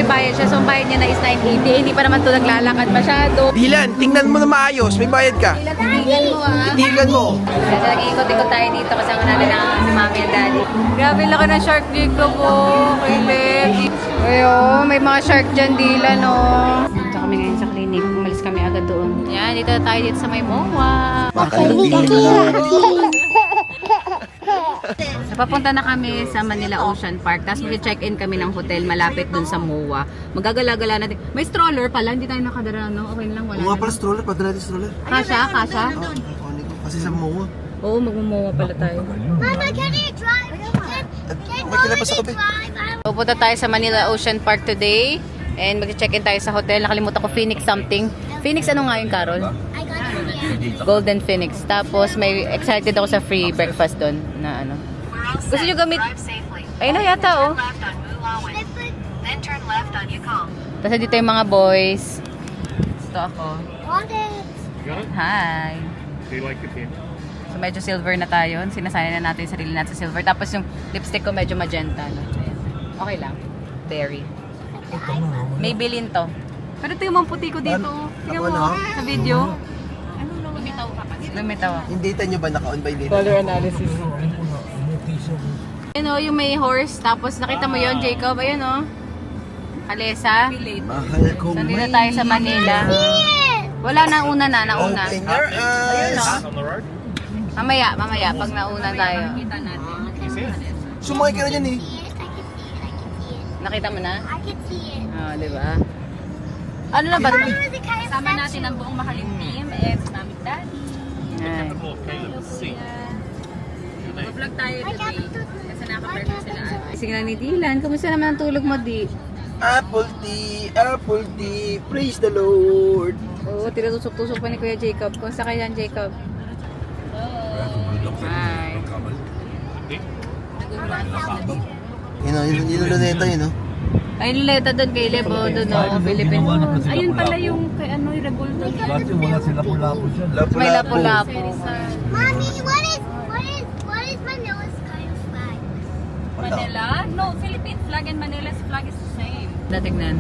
bayad siya. So, ang bayad niya na is 980. Hindi pa naman ito naglalakad masyado. Dilan, tingnan mo na maayos. May bayad ka. Titigan mo ah. Titigan mo. Kasi nag-iikot-ikot tayo dito kasama natin ang si Mami and Daddy. Grabe laki ng shark dito po. Kilit. Ayo, may mga shark dyan, Dylan, no. Ito kami ngayon sa clinic. Umalis kami agad doon. Yan, dito na tayo dito sa may MOA. Papunta na kami sa Manila Ocean Park. Tapos mag-check-in kami ng hotel malapit dun sa MOA. Magagala-gala natin. May stroller pala, hindi tayo nakadara, no? Okay lang, wala. Mga pala stroller, padala natin stroller. Kasha, kasha. Kasi sa MOA. Oo, mag-MOA pala tayo. Mama, can you drive? May kinabas ako, babe. Pupunta tayo sa Manila Ocean Park today. And mag-check-in tayo sa hotel. Nakalimutan ko Phoenix something. Phoenix ano nga yun, Carol? I got it. Golden Phoenix. Tapos may excited ako sa free breakfast doon na ano. Gusto nyo gamit? Ayun na yata oh. Then turn left on Yukon. Tapos dito yung mga boys. Ito ako. Want it? Hi. Do you like the pink? So medyo silver na tayo. Sinasanay na natin yung sarili natin sa silver. Tapos yung lipstick ko medyo magenta. No? Okay lang. Berry. Maybelline to. Pero ito yung mga puti ko dito. Tingnan mo sa video. Lumitaw ka kasi. Lumitaw ako. Yung data nyo ba naka-on by data? Color analysis. Ayun o, yung may horse. Tapos nakita mo yon Jacob. Ayun o. Kalesa. Mahal ko So, dito tayo sa Manila. Wala, nauna na. Nauna. Open your eyes. On the road? Mamaya. Pag nauna tayo. Sumakay ka na dyan eh. Nakita mo na? I can see it. Oo, di ba? Ano na ba? Sama natin ang buong Mahalin team. And Mami Daddy. Oh, Caleb, see. Vlog tayo today. Kasi naka-perfect sila. Sige lang ni Dylan. Kamusta naman ang tulog mo, Di? Apple tea, praise the Lord. Oo, tinutusok-tusok pa ni Kuya Jacob. Kumusta kayo yan, Jacob? Hi. Yun ang luneta yun, no? Ay, luleta doon kay Lebo, doon o, Philippines. Ayun pala yung kay ano, yung Rebol doon. Dati wala sila pula-po siya. May lapu-lapu. Mommy, what is Manila's kind of flag? Manila? No, Philippines flag and Manila's flag is the same. Natignan.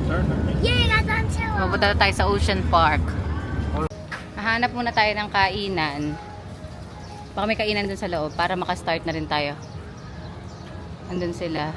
Yeah, that's on too. Mapunta na tayo sa Ocean Park. Hahanap muna tayo ng kainan. Baka may kainan dun sa loob para makastart na rin tayo. Andun sila.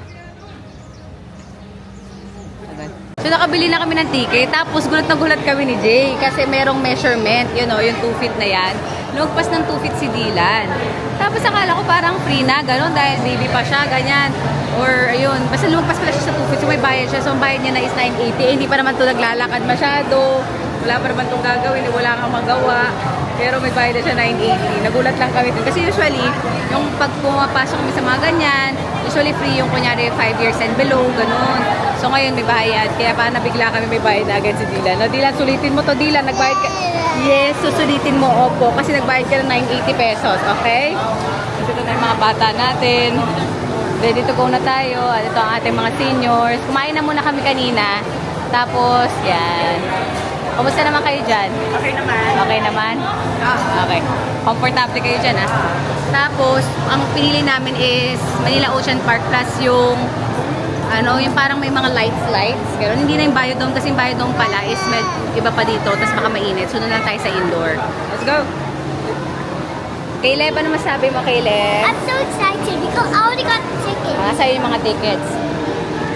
Agad. So nakabili na kami ng ticket. Tapos gulat na gulat kami ni Jay. Kasi merong measurement. Yun o, yung 2 feet na yan. Lumagpas ng 2 feet si Dylan. Tapos akala ko parang free na. Ganon dahil baby pa siya. Ganyan. Or ayun. Basta lumagpas pala siya sa 2 feet. So may bayad siya. So ang bayad niya na is 980. Hindi pa naman ito naglalakad masyado. Wala pa naman itong gagawin. Wala kang magawa. Pero may bayad na siya 980. Nagulat lang kami dun. Kasi usually, yung pag pumapasok kami sa mga ganyan, usually free yung kunyari 5 years and below, ganun. So ngayon may bayad. Kaya pa nabigla kami may bayad na agad si Dylan. No, Dylan, sulitin mo to, Dylan. Nagbayad ka. Yes, susulitin mo, opo. Kasi nagbayad ka ng 980 pesos, okay? Kasi ito na yung mga bata natin. Ready to go na tayo. At ito ang ating mga seniors. Kumain na muna kami kanina. Tapos, yan. Kumusta naman kayo dyan? Okay naman. Okay naman? Okay. Comfortable kayo dyan, ha? Tapos, ang pinili namin is Manila Ocean Park plus yung ano, yung parang may mga lights. Pero hindi na yung Biodome kasi yung Biodome pala is iba pa dito. Tapos baka mainit. So, na lang tayo sa indoor. Let's go! Caleb, ano masabi mo, Caleb? I'm so excited because I already got the ticket. Sa'yo yung mga tickets.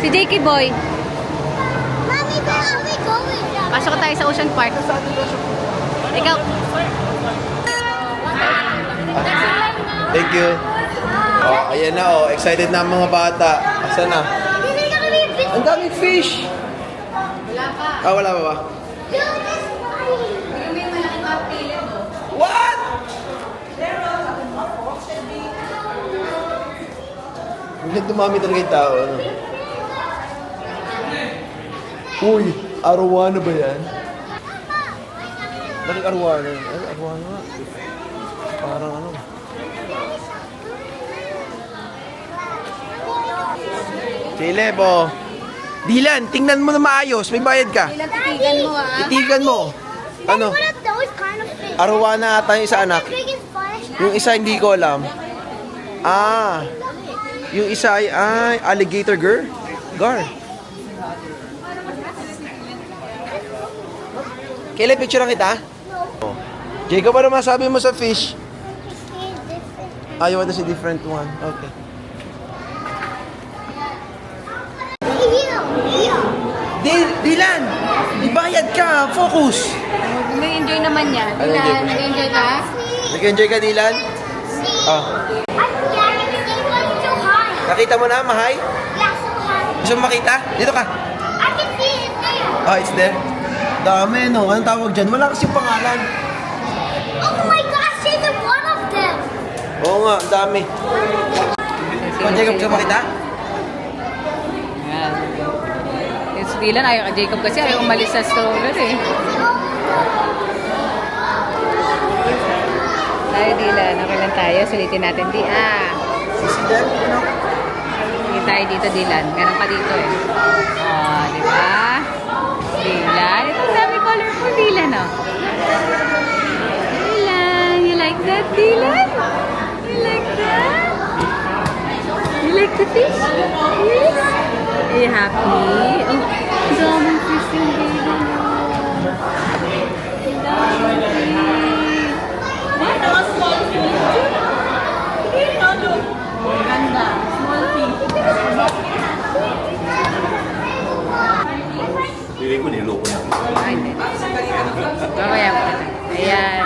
Si Jakey Boy, Mommy, where are we going? pasok tayo sa Ocean Park. Ikaw, Thank you. Oh, ayan na oh. Excited na ang mga bata. Asan na? This is gonna be a big Ang daming fish! Ah, wala pa ba? dude, this funny. What? Biglang dumami talaga yung tao. Ano? Uy, arwana ba yan? Bakit arwana? Ay, arwana nga. Parang ano. Caleb, oh. Dylan, tingnan mo na maayos. May bayad ka. titigan mo, ah. Itigan mo. Ano? What are those kind of fish? Arwana ata yung isa anak. Biggest fish. Yung isa hindi ko alam. Ah. Yung isa ay alligator gar. Caleb, picture lang kita? No. Jacob, ano masabi mo sa fish? It's different. Ah, you want to see different one? Okay. Dylan! Ibayad ka! Focus! May enjoy naman yan. Ano Dylan, enjoy? nag-enjoy ka? Nag-enjoy ka, Dylan? Ah. I'm scared. It was so high. Nakita mo na, Mahay? Yeah, so high. Gusto mo makita? Dito ka. I can see it there. Ah, it's there. Dami, no? Anong tawag dyan? Wala kasi pangalan. Oh my gosh, there's one of them. Oo nga, ang dami. Oh, Jacob, gusto mo makita? Yan. Yung si Dylan, ayaw ka Jacob kasi ayaw umalis sa stroller eh. Tayo Dylan, okay lang tayo. Sulitin natin di. Sisidan? Ano? Hindi tayo dito Dylan. Meron pa dito eh. Oh, di ba? Dylan. Ito ang dami colorful Dylan oh. Dylan, you like that Dylan? You like that? You like the fish? Yes? Are you happy? Oh, daming fish yung Dylan. Ganda. Small fish. Pili ko, niloko na. Ay, hindi. Mamaya mo. Ayan.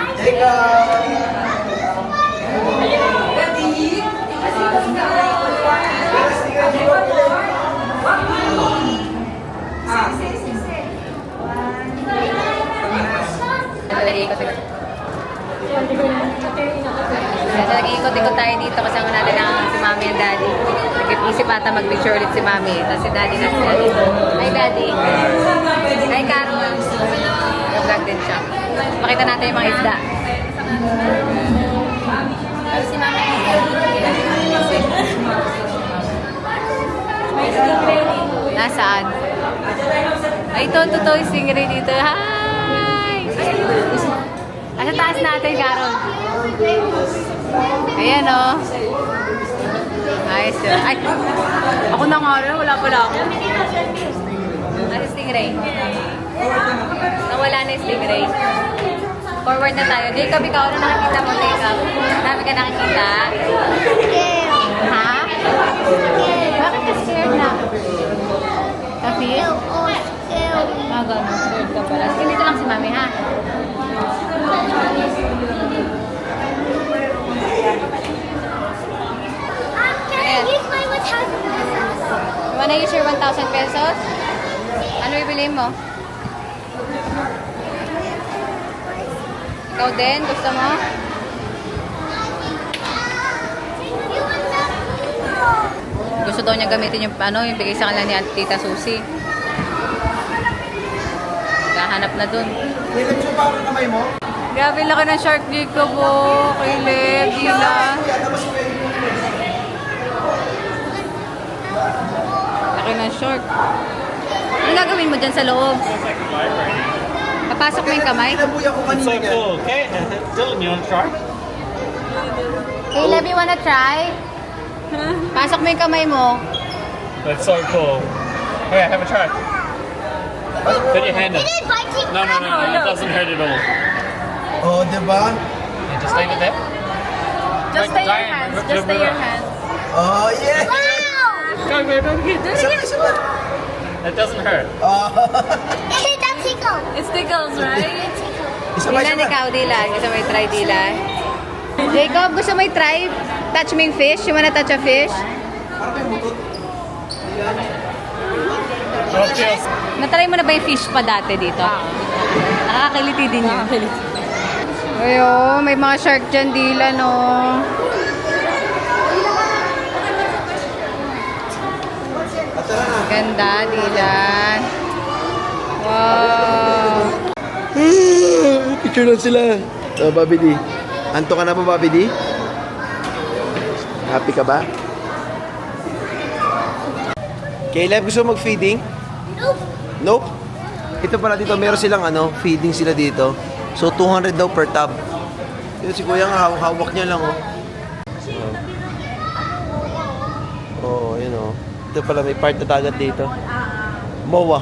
Nag-iikot-ikot tayo dito kasama natin ang si Mami and Daddy. Nag-isip ata mag-picture ulit si Mami. Tapos si Daddy na sila dito. Hi Daddy. Hi Carol. Nag-vlog din siya. Pakita natin yung mga isda. Ay, si Mami. Nasaan? Ay, ito, totoo yung stingray dito. Hi! Nasa taas natin, Carol. Ayan, oh. Ayos yun. Ay, ako na nga rin. Wala pala ako. Nasa stingray. Nawala na yung stingray. Forward na tayo. Jacob, ikaw na nakikita mo, Jacob. Dami ka nakikita. Ha? Bakit ka scared na? Kasi? Ah, gano'n. Scared ka pala. Sige, dito lang si Mami, ha? Can I use my 1,000 pesos? You wanna use your 1,000 pesos? Ano bibiliin mo? Ikaw din? Gusto mo? Gusto daw niya gamitin yung yung bigay sa kanila ni Tita Susie. Naghahanap na dun. Caleb, gusto pa ako ng kamay mo? Grabe laki ng shark Jacob oh. Caleb, Dylan. Laki ng shark. Ano gagawin mo dyan sa loob? Papasok mo yung kamay? Kinabuya ko It's kanina so niya. cool. Okay, Dylan, you want to try? Caleb, you wanna try? Pasok mo yung kamay mo. That's so cool. Okay, have a try. Put your hand in. It is biting. No, it doesn't hurt at all. Oo, diba? Yeah, just leave it there. Just Like stay your Diane, hands. rip Just the stay your river. hands. Oh, yeah! Wow! Go, baby. Isa pa. It doesn't hurt. That tickle. It tickles, right? Isa pa, isa Dylan, pa. ikaw, Dylan. Gusto mo i-try, Dylan? Jacob, gusto mo i-try? Touch mo yung fish? You wanna touch a fish? Oh, cheers. Natry mo na ba yung fish pa dati dito? Nakakiliti din yun. Ay, oh, may mga shark dyan, Dylan, oh. Ganda, Dylan. Wow. Picture lang sila. Oh, Bobby D. Anto ka na ba, Bobby D? Happy ka ba? Caleb, gusto mo mag-feeding? Nope. Nope. Ito pala dito, meron silang feeding sila dito. So, 200 daw per tub. Yun, si Kuya nga, hawak niya lang, oh. Oh, yun, oh. Ito pala, may part na dagat dito. MOA.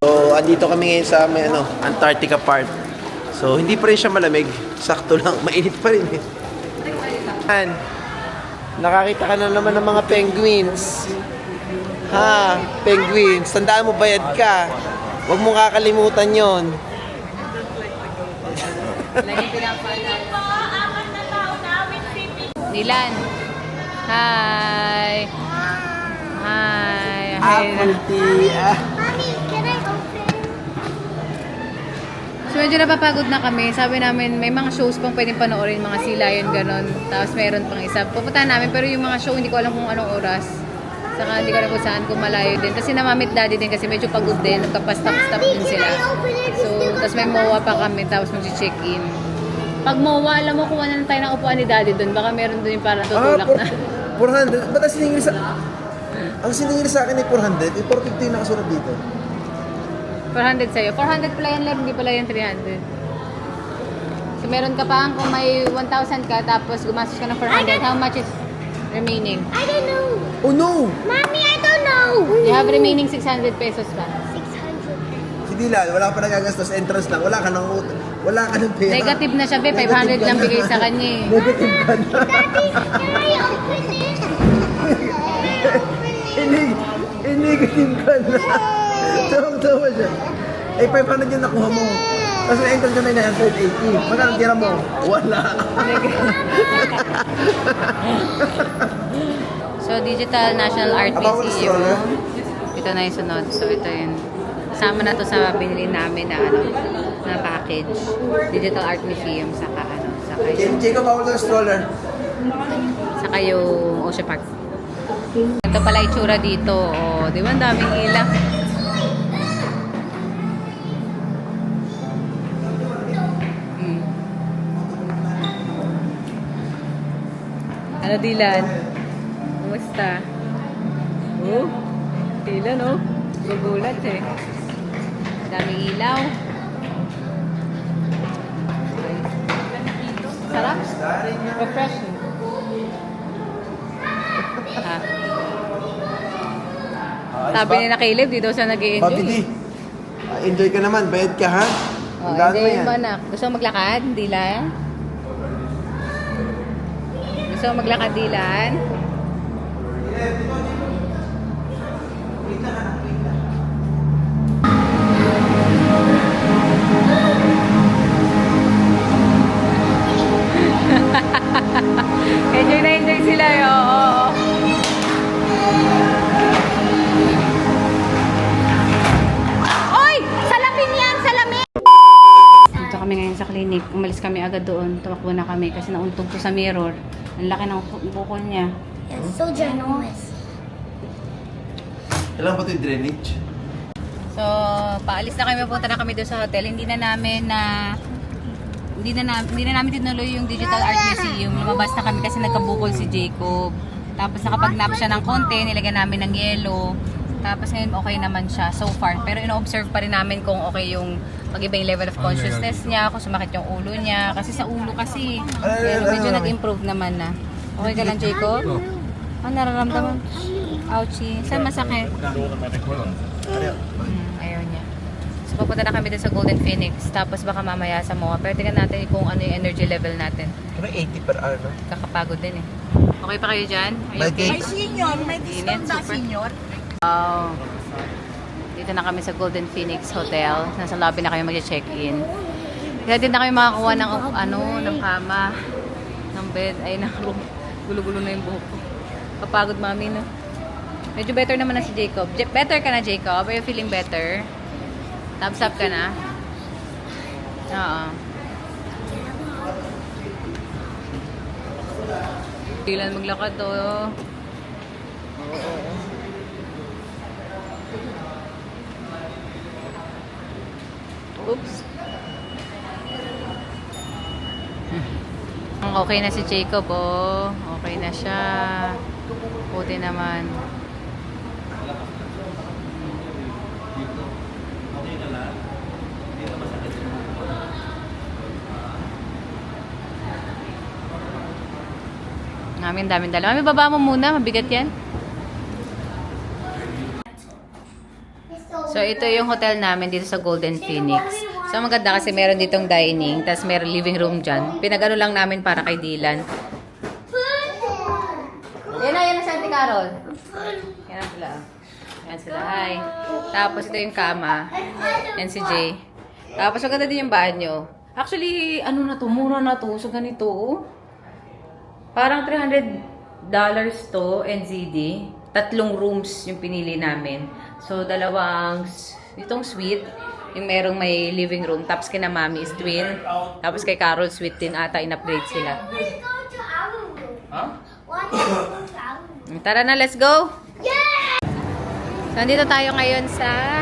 So, andito kami ngayon sa may, Antarctica part. So, hindi pa rin siya malamig. Sakto lang. Mainit pa rin eh. Yan. Nakakita ka na naman ng mga penguins. Ha? Penguins. Tandaan mo, bayad ka. Huwag mong kakalimutan yon. Lagi pinapala. Dylan. Hi. Hi. Apple tea. Mommy, can I open? So medyo napapagod na kami. Sabi namin may mga shows pang pwedeng panoorin, mga Sea Lion, ganon. Tapos meron pang isa. Pupuntahan namin pero yung mga show hindi ko alam kung anong oras. Saka hindi ko alam kung saan, kung malayo din. Kasi namamit daddy din kasi medyo pagod din. Nagkapastap-stop din sila. So, tapos may MOA pa kami tapos mag-check-in. Pag MOA, alam mo kung ano na tayo ng upuan ni daddy doon. Baka meron doon yung parang tutulak na. 400. Ba't ang siningil sa... Ang siningil sa akin ay 400. Eh, 450 yung nakasunod dito. 400 sa'yo. 400 pala yan, hindi pala yan 300. So, meron ka pa kung may 1,000 ka tapos gumastos ka ng 400. How much is remaining? I don't know. Oh no! Mommy, I don't know. You have remaining 600 pesos pa. 600. Si Dylan, wala pa nagagastos. Entrance lang. Wala ka ng pera. Negative na siya, be. 500 lang bigay sa kanya eh. Negative ka na. Daddy, can I open it? Negative ka na. Tawag-tawa siya. Eh, 500 yung nakuha mo. Tapos may entrance ka na 980. Magkano tira mo? Wala. So, Digital National Art About the Museum. stroller? Ito na yung sunod. So, ito yun. Kasama na to sa binili namin na na package. Digital Art Museum, saka Jacob, bawal sa stroller. saka yung Ocean Park. Ito pala itsura dito. Oh, di ba? Ang daming ilaw. Hmm. Ano, Dylan? Kumusta? Oh, Dylan, oh. Gugulat eh. Daming ilaw. Sarap. Refreshing. Ah. Sabi ni na Caleb, di daw siya Papi nag-i-enjoy. D, enjoy ka naman. Bayad ka, ha? Oh, Tandaan mo enjoy yan. mo, anak. Gusto mo maglakad, Dylan? Gusto mo maglakad, Dylan? Enjoy na enjoy sila, oo. Oy! Salamin yan! Salamin! Dito kami ngayon sa clinic. Umalis kami agad doon. Tumakbo na kami kasi nauntog ko sa mirror. Ang laki ng bukol niya. It's so ginormous. Kailangan ba ito yung drainage? So, paalis na kami. Punta na kami doon sa hotel. Hindi na namin tinuloy yung Digital Art Museum. Lumabas na kami kasi nagkabukol si Jacob. Tapos nakapag-nap siya ng konti, nilagyan namin ng yelo. Tapos ngayon okay naman siya so far. Pero ino-observe pa rin namin kung okay yung pag-iba yung level of consciousness niya, kung sumakit yung ulo niya. Kasi sa ulo kasi. Pero medyo nag-improve naman na. Okay ka lang, Jacob? Ano nararamdaman? Ouchie. Saan masakit? Ayaw niya. So, pupunta na kami dun sa Golden Phoenix. Tapos baka mamaya sa MOA. Pero tingnan natin kung ano yung energy level natin. Ano 80 per hour, no? Kakapagod din eh. Okay pa kayo dyan? Are you May okay? cake. Senior, may discount na Super. senior. Wow. Dito na kami sa Golden Phoenix Hotel. Nasa lobby na kami mag-check-in. Kaya din na kami makakuha ng ng kama, ng bed, ay ng room. Gulo-gulo na yung buhok ko. Kapagod, mami, no? Medyo better naman na si Jacob. Better ka na, Jacob? Are you feeling better? Thumbs up ka na? Oo. Kailan maglakad to? Oops. Okay na si Jacob, oh. Okay na siya. Puti naman. Namin daming dala. Mami, baba mo muna. Mabigat yan. It's so So, ito yung hotel namin dito sa Golden Phoenix. So, maganda kasi meron ditong dining, tapos meron living room dyan. Pinagano lang namin para kay Dylan. Yan na si Auntie Carol. Yan sila. Yan sila, hi. Tapos ito yung kama. Yan si Jay. Tapos maganda din yung banyo. Actually, ano na to? Mura na to. So, ganito. Oh. Parang $300 to, NZD. 3 rooms yung pinili namin. So, itong suite, yung merong may living room. Tapos kina Mami is twin. Tapos kay Carol, suite din ata, in-upgrade sila. Let's go to our room. Huh? Why don't we go to our room? Tara na, let's go! Yeah! So, nandito tayo ngayon sa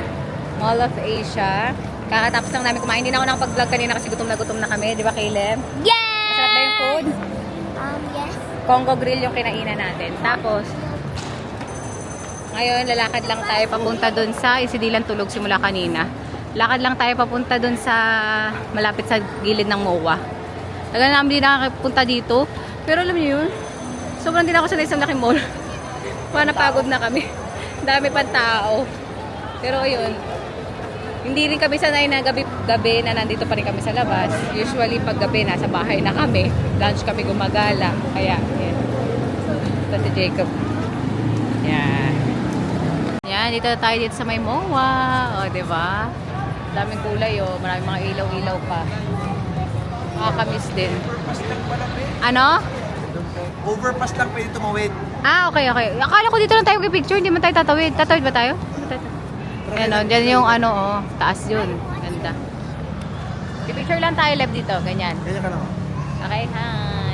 Mall of Asia. Kakatapos lang namin kumain. Hindi na ako nakapag-vlog kanina kasi gutom na kami. Di ba, Caleb? Yeah! Masarap ba yung food? Yes. Congo grill yung kinainan natin. Tapos, ngayon, lalakad lang tayo papunta dun sa, si Dylan tulog simula kanina. Lakad lang tayo papunta dun sa, malapit sa gilid ng MOA. Tagal namin din nakakapunta dito. Pero alam niyo yun, sobrang din ako sanay sa laking mall. Napagod na kami. Dami pang tao. Pero yun, hindi rin kami sanay na gabi na nandito pa rin kami sa labas. Usually pag gabi nasa bahay na kami. Lunch kami gumagala. Kaya, yan. Ito si Jacob. Yan. Yan, dito tayo dito sa may MOA. O, diba? Daming kulay, o. Maraming mga ilaw-ilaw pa. Makakamiss din. Ano? Overpass lang pwede tumawid. Ah, okay. Akala ko dito lang tayo picture, hindi man tayo tatawid. Tatawid ba tayo? Ayan o, dyan yung ano o, taas yun. Ganda. Picture lang tayo live dito, ganyan. Ganyan ka lang. Okay, hi.